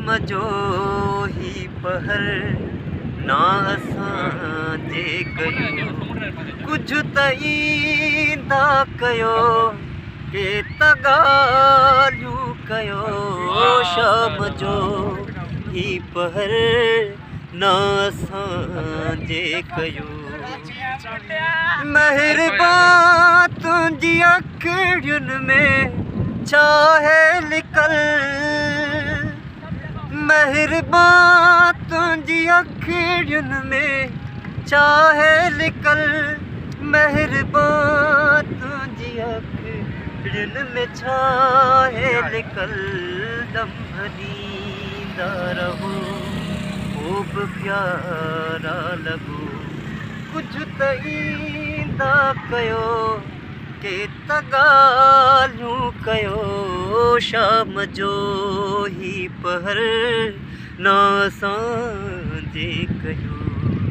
मजो ही पहर ना असांजे कयो कुछ तईंदा कयो के तगालियूं कयो शाम जो ही पहर ना असांजे कयो मेहरबान तुंहिंजी अखियुनि में छा है लिकल मेहरबान तुंहिंजी अखियुनि में छा है लिकल मेहरबान तुंहिंजी अखियुनि में छा है लिकल दम ॾींदा रहो ख़ूब प्यारा लॻो कुझु त ईंदा कयो के तगालियूं कयो शाम जो ही पहर ना असांजे कयो।